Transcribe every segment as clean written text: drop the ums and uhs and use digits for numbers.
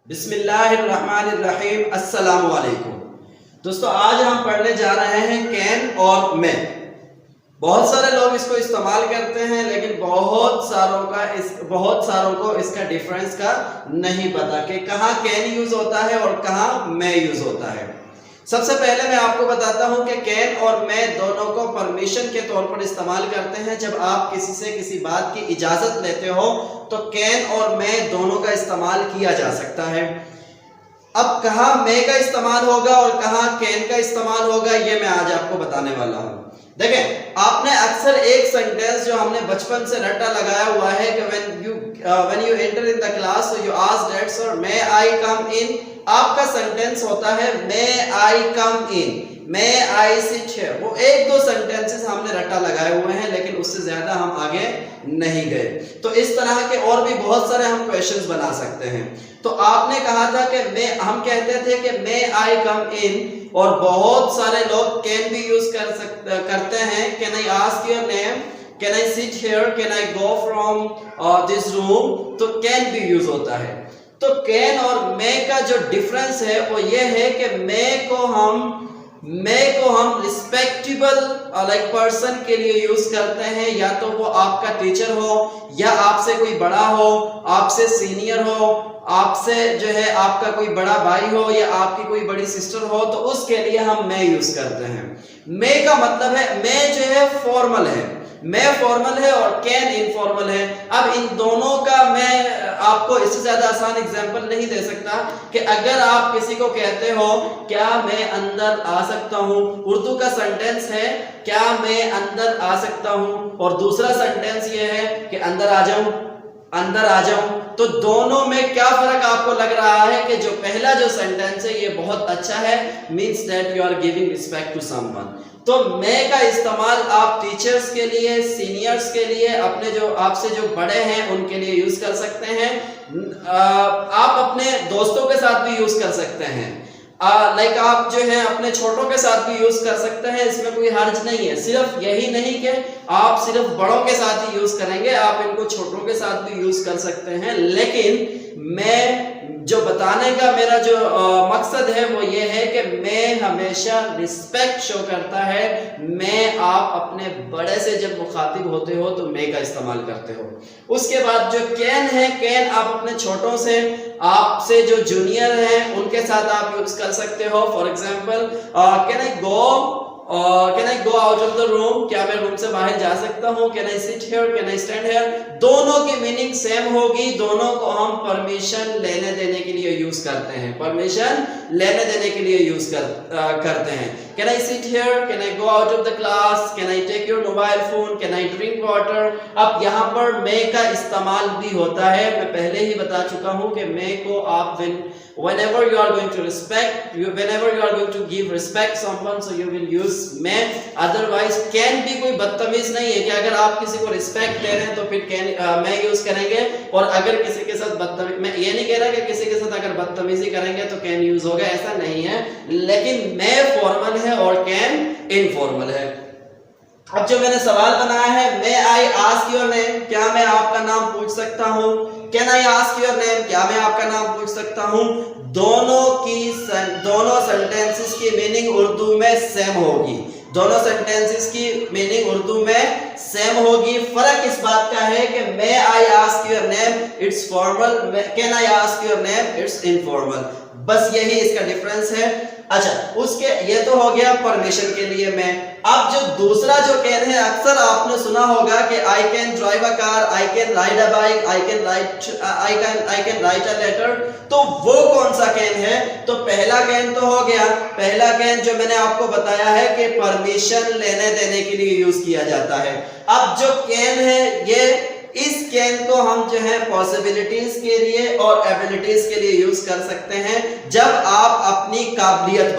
बिस्मिल्लाहिर्रहमानिर्रहीम अस्सलामु अलैकुम। दोस्तों, आज हम पढ़ने जा रहे हैं कैन और मे। बहुत सारे लोग इसको इस्तेमाल करते हैं, लेकिन बहुत सारों को इसका डिफरेंस का नहीं पता कि कहाँ कैन यूज होता है और कहाँ मे यूज होता है। सबसे पहले मैं आपको बताता हूं कि कैन और मे दोनों को परमिशन के तौर पर इस्तेमाल करते हैं। जब आप किसी से किसी बात की इजाजत लेते हो तो कैन और मे दोनों का इस्तेमाल किया जा सकता है। अब कहाँ मे का इस्तेमाल होगा और कहाँ कैन का इस्तेमाल होगा, ये मैं आज आपको बताने वाला हूं। देखें, आपने अक्सर एक सेंटेंस जो हमने बचपन से रट्टा लगाया हुआ है कि when you enter in the class so you ask that sir may I come in। आपका सेंटेंस होता है may I come in, may I sit here। वो एक दो सेंटेंसेस हमने रट्टा लगाए हुए हैं, लेकिन उससे ज्यादा हम आगे नहीं गए। तो इस तरह के और भी बहुत सारे हम क्वेश्चंस बना सकते हैं। तो आपने कहा था कि हम कहते थे कि may I come in, और बहुत सारे लोग कैन भी यूज करते हैं। Can I ask your name, can I sit here, can I go from this room, तो कैन भी यूज होता है। तो कैन और मे का जो डिफरेंस है वो ये है कि मे को हम रिस्पेक्टेबल लाइक पर्सन के लिए यूज करते हैं, या तो वो आपका टीचर हो, या आपसे कोई बड़ा हो, आपसे सीनियर हो, आपसे जो है आपका कोई बड़ा भाई हो, या आपकी कोई बड़ी सिस्टर हो, तो उसके लिए हम मे यूज करते हैं। मे का मतलब है, मे जो है फॉर्मल है, मे फॉर्मल है और कैन इनफॉर्मल है। अब इन दोनों का मैं आपको इससे ज्यादा आसान एग्जांपल नहीं दे सकता कि अगर आप किसी को कहते हो क्या मैं अंदर आ सकता हूं, उर्दू का सेंटेंस है क्या मैं अंदर आ सकता हूं, और दूसरा सेंटेंस ये है कि अंदर आ जाऊं, तो दोनों में क्या फर्क आपको लग रहा है कि जो पहला जो सेंटेंस है ये बहुत अच्छा है, means that you are giving respect to someone. तो मे का इस्तेमाल आप टीचर्स के लिए, सीनियर्स के लिए, अपने जो आपसे जो बड़े हैं उनके लिए यूज कर सकते हैं। आप अपने दोस्तों के साथ भी यूज कर सकते हैं। लाइक आप जो है अपने छोटों के साथ भी यूज कर सकते हैं, इसमें कोई हर्ज नहीं है। सिर्फ यही नहीं कि आप सिर्फ बड़ों के साथ ही यूज करेंगे, आप इनको छोटों के साथ भी यूज कर सकते हैं। लेकिन मैं जो बताने का मेरा जो मकसद है वो ये है कि मैं हमेशा रिस्पेक्ट शो करता है। मैं आप अपने बड़े से जब मुखातिब होते हो तो मैं का इस्तेमाल करते हो। उसके बाद जो कैन है, कैन आप अपने छोटों से, आपसे जो जूनियर हैं उनके साथ आप यूज कर सकते हो। For example, can I go out of the room, क्या मैं रूम से बाहर जा सकता हूँ, can I sit here, can I stand here. दोनों की मीनिंग सेम होगी, दोनों को हम परमिशन लेने देने के लिए यूज करते हैं, परमिशन लेने देने के लिए यूज करते हैं। Can I sit here, can I go out of the class, can I take your mobile phone, can I drink water. अब यहाँ पर मे का इस्तेमाल भी होता है। मैं पहले ही बता चुका हूँ कि मे को आप whenever you are going to whenever you are going to give respect someone, so you will use may। otherwise can भी कोई बदतमीज नहीं है कि अगर आप किसी को रिस्पेक्ट दे रहे हैं तो फिर can may यूज करेंगे, और अगर किसी के साथ बदतमीज, मैं ये नहीं कह रहा कि किसी के साथ अगर बदतमीजी करेंगे तो can यूज होगा, ऐसा नहीं है। लेकिन may फॉर्मल है और can इनफॉर्मल है। अब जो मैंने सवाल बनाया है, may I ask your name, क्या मैं आपका नाम पूछ सकता हूँ, can I ask your name, क्या मैं आपका नाम पूछ सकता हूँ। दोनों सेंटेंसेस की मीनिंग उर्दू में सेम होगी, दोनों सेंटेंसेस की मीनिंग उर्दू में सेम होगी। फर्क इस बात का है कि may I ask your name it's formal, can I ask your name it's informal, बस यही इसका डिफरेंस है। अच्छा, उसके ये तो हो गया परमिशन के लिए मैं। अब जो दूसरा जो कैन है, अक्सर आपने सुना होगा कि I can drive a car, I can ride a bike, I can write a letter. तो वो कौन सा कैन है? तो पहला कैन तो हो गया, पहला कैन जो मैंने आपको बताया है कि परमिशन लेने देने के लिए यूज किया जाता है। अब जो कैन है, ये इस कैन को हम जो है पॉसिबिलिटीज के लिए और एबिलिटीज के लिए यूज कर सकते हैं। जब आप अपनी काबिलियत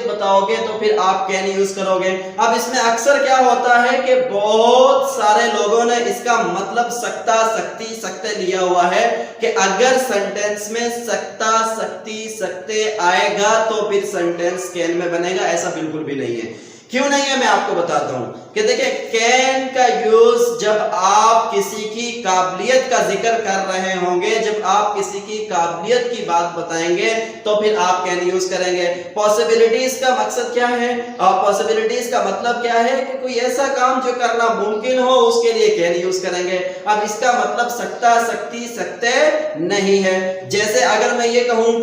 बताओगे तो फिर आप कैन यूज करोगे। अब इसमें अक्सर क्या होता है कि बहुत सारे लोगों ने इसका मतलब सकता, सकती, सकते लिया हुआ है कि अगर सेंटेंस में सकता, सकती, सकते आएगा तो फिर सेंटेंस कैन में बनेगा। ऐसा बिल्कुल भी नहीं है। क्यों नहीं है मैं आपको बताता हूं कि देखिए कैन का यूज जब आप किसी की काबिलियत का जिक्र कर रहे होंगे, जब आप किसी की काबिलियत की बात बताएंगे तो फिर आप कैन यूज करेंगे। पॉसिबिलिटीज का मकसद क्या है और पॉसिबिलिटीज का मतलब क्या है कि कोई ऐसा काम जो करना मुमकिन हो उसके लिए कैन यूज करेंगे। अब इसका मतलब सकता, सकती, सकते नहीं है। जैसे अगर मैं ये कहूं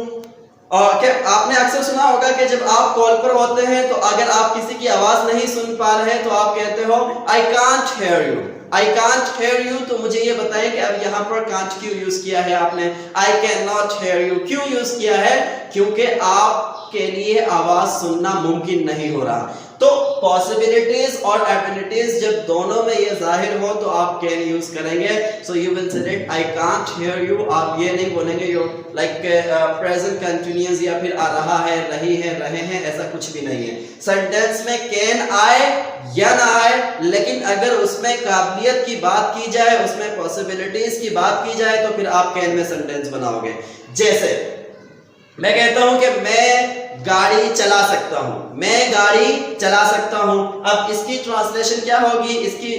और क्या आपने अक्सर सुना होगा कि जब आप कॉल पर होते हैं तो अगर आप किसी की आवाज नहीं सुन पा रहे हैं तो आप कहते हो I can't hear you, I can't hear you. तो मुझे ये बताएं कि अब यहाँ पर कांट क्यों यूज किया है आपने, I can not here you क्यों यूज किया है? क्योंकि आपके लिए आवाज सुनना मुमकिन नहीं हो रहा। तो पॉसिबिलिटीज और एबिलिटीज जब दोनों में ये जाहिर हो तो आप कैन यूज करेंगे। So you will say that I can't hear you. आप ये नहीं बोलेंगे यू लाइक प्रेजेंट कंटिन्यूअस या फिर आ रहा है, रही है, रहे हैं, ऐसा कुछ भी नहीं है। सेंटेंस में कैन आए या ना आए, लेकिन अगर उसमें काबिलियत की बात की जाए, उसमें पॉसिबिलिटीज की बात की जाए तो फिर आप कैन में सेंटेंस बनाओगे। जैसे मैं कहता हूं कि मैं गाड़ी चला सकता हूं, मैं गाड़ी चला सकता हूं। अब इसकी ट्रांसलेशन क्या होगी, इसकी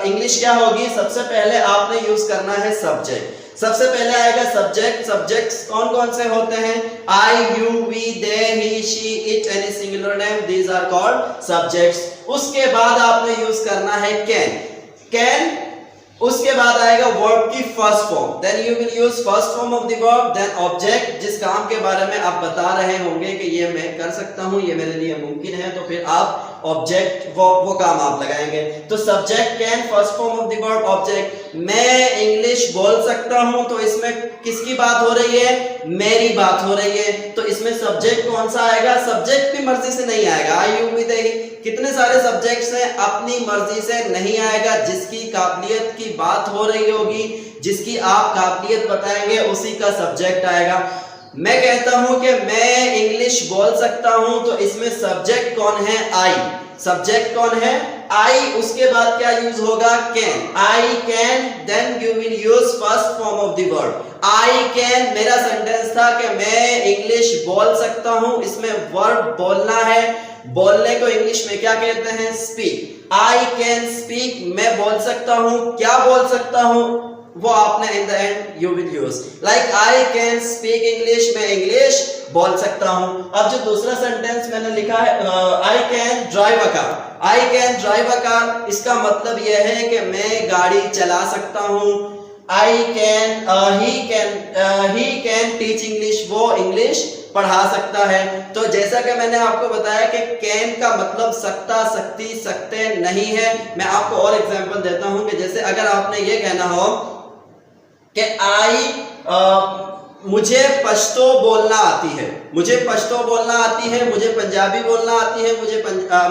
इंग्लिश क्या होगी? सबसे पहले आपने यूज करना है सब्जेक्ट। सबसे पहले आएगा सब्जेक्ट। सब्जेक्ट्स कौन कौन से होते हैं? I, you, we, they, he, she, it, any singular name, these are called subjects. उसके बाद आपने यूज करना है कैन। कैन उसके बाद आएगा वर्ब की first form, then you will use first form of the verb, then object. जिस काम के बारे में आप बता रहे होंगे कि ये मैं कर सकता हूं, ये मेरे लिए मुमकिन है, तो फिर आप ऑब्जेक्ट वो काम आप लगाएंगे। तो subject can, first form of the verb, object. मैं इंग्लिश बोल सकता हूं, तो इसमें किसकी बात हो रही है? मेरी बात हो रही है। तो इसमें सब्जेक्ट कौन सा आएगा? सब्जेक्ट भी मर्जी से नहीं आएगा। आई, यू, वी, दे, कितने सारे सब्जेक्ट्स हैं, अपनी मर्जी से नहीं आएगा। जिसकी काबिलियत की बात हो रही होगी, जिसकी आप काबिलियत बताएंगे, उसी का सब्जेक्ट आएगा। मैं कहता हूं कि मैं इंग्लिश बोल सकता हूं, तो इसमें सब्जेक्ट कौन है? आई। सब्जेक्ट कौन है? आई। उसके बाद क्या यूज होगा? Can. I can, then you will use first form of the word. I can मेरा सेंटेंस था कि मैं इंग्लिश बोल सकता हूं, इसमें वर्ब बोलना है। बोलने को इंग्लिश में क्या कहते हैं? स्पीक। आई कैन स्पीक, मैं बोल सकता हूं। क्या बोल सकता हूं वो आपने in the end you will use. Like I can speak English, मैं इंग्लिश बोल सकता हूं। अब जो दूसरा सेंटेंस मैंने लिखा है I can drive a car, I can drive a car, इसका मतलब यह है कि मैं गाड़ी चला सकता हूं। I can, he can teach English, वो इंग्लिश पढ़ा सकता है। तो जैसा कि मैंने आपको बताया कि कैन का मतलब सकता, सकती, सकते नहीं है। मैं आपको और एग्जांपल देता हूं कि जैसे अगर आपने ये कहना हो कि मुझे पश्तो बोलना आती है, मुझे पश्तो बोलना आती है, मुझे पंजाबी बोलना आती है,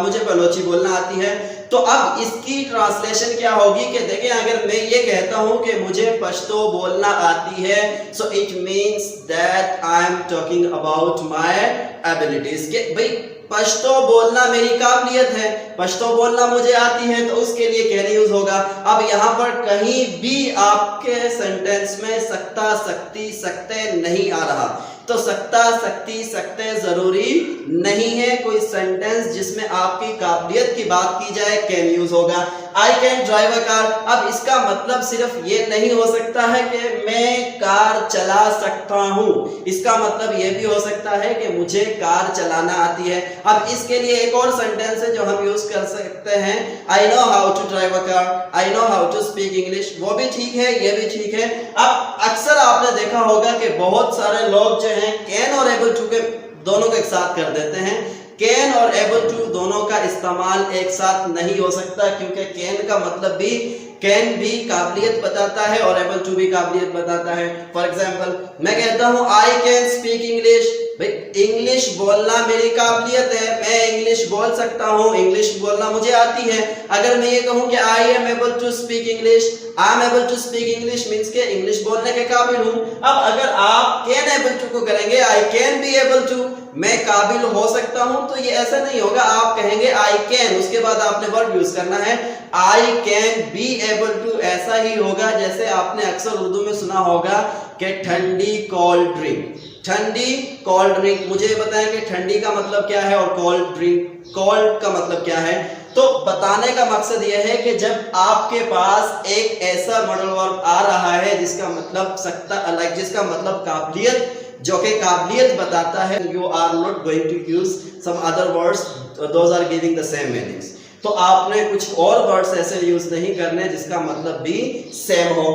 मुझे बलोची बोलना आती है। तो अब इसकी ट्रांसलेशन क्या होगी कि देखिए अगर मैं ये कहता हूं कि मुझे पश्तो बोलना आती है, so it means that I am talking about my abilities. के भाई पश्तो बोलना मेरी काबिलियत है, पश्तो बोलना मुझे आती है, तो उसके लिए कैन यूज होगा। अब यहाँ पर कहीं भी आपके सेंटेंस में सकता, सकती, सकते नहीं आ रहा। तो सकता, सकती, सकते जरूरी नहीं है। कोई सेंटेंस जिसमें आपकी काबिलियत की बात की जाए कैन यूज होगा। आई कैन ड्राइव अ कार, अब इसका मतलब सिर्फ ये नहीं हो सकता है कि मैं कार चला सकता हूं, इसका मतलब ये भी हो सकता है कि मुझे कार चलाना आती है। अब इसके लिए एक और सेंटेंस है जो हम यूज कर सकते हैं, I know how to drive a car, I know how to speak English. वो भी ठीक है, ये भी ठीक है। अब अक्सर आपने देखा होगा कि बहुत सारे लोग जो हैं कैन और एबल टू के दोनों को एक साथ कर देते हैं। कैन और एबल टू दोनों का इस्तेमाल एक साथ नहीं हो सकता, क्योंकि कैन का मतलब भी कैन भी काबिलियत बताता है और एबल टू भी काबिलियत बताता है। फॉर एग्जांपल मैं कहता हूं आई कैन स्पीक इंग्लिश, भाई इंग्लिश बोलना मेरी काबिलियत है, मैं इंग्लिश बोल सकता हूं, इंग्लिश बोलना मुझे आती है। अगर मैं ये कहूं कि I am able to speak English, I am able to speak English means के इंग्लिश बोलने के काबिल हूं। अब अगर आप कैन एबल टू को करेंगे I can be able to, मैं काबिल हो सकता हूं, तो ये ऐसा नहीं होगा। आप कहेंगे आई कैन, उसके बाद आपने वर्ब यूज करना है I can be able to. ऐसा ही होगा जैसे आपने अक्सर उर्दू में सुना होगा कि ठंडी कोल्ड ड्रिंक, ठंडी कोल्ड ड्रिंक। मुझे बताएं कि ठंडी का मतलब क्या है और कोल्ड ड्रिंक, कोल्ड का मतलब क्या है। तो बताने का मकसद यह है कि जब आपके पास एक ऐसा मॉडल वर्ब आ रहा है जिसका मतलब सकता अलग, जिसका मतलब काबिलियत, जो कि काबिलियत बताता है, you are not going to use some other words those are giving the same meanings. तो आपने कुछ और वर्ड्स ऐसे यूज नहीं करने जिसका मतलब भी सेम हो।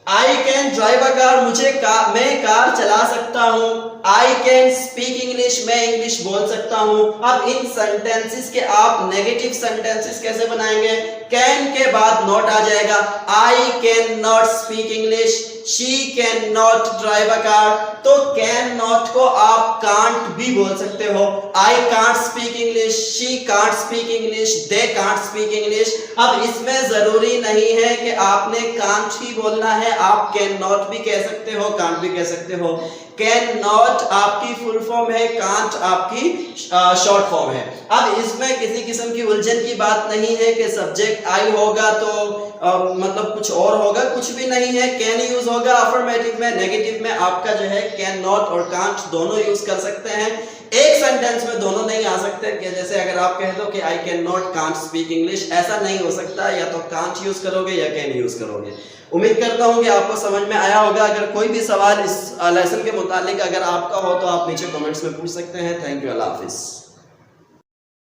आई कैन ड्राइव अ कार, मैं कार चला सकता हूं। आई कैन स्पीक इंग्लिश, मैं इंग्लिश बोल सकता हूं। अब इन सेंटेंसेस के आप नेगेटिव सेंटेंसेस कैसे बनाएंगे? कैन के बाद नॉट आ जाएगा। I can not speak English, she can not drive a car. तो कैन नॉट को आप कांट भी बोल सकते हो। I can't speak English, she can't speak English, they can't speak English. अब इसमें जरूरी नहीं है कि आपने कांट ही बोलना है, आप कैन नॉट भी कह सकते हो, कांट भी कह सकते हो। कैन नॉट आपकी फुल फॉर्म है, कांट आपकी शॉर्ट फॉर्म है। अब इसमें किसी किस्म की उलझन की बात नहीं है कि सब्जेक्ट आई होगा तो मतलब कुछ और होगा, कुछ भी नहीं है। कैन यूज होगा अफर्मेटिव में, नेगेटिव में आपका जो है कैन नॉट और कांट दोनों यूज कर सकते हैं। एक सेंटेंस में दोनों नहीं आ सकते कि जैसे अगर आप कह दो कि I can not can't speak English, ऐसा नहीं हो सकता। या तो कांट यूज करोगे या कैन यूज करोगे। उम्मीद करता हूं कि आपको समझ में आया होगा। अगर कोई भी सवाल इस लेसन के मुतालिक अगर आपका हो तो आप नीचे कमेंट्स में पूछ सकते हैं। Thank you, Allah Hafiz.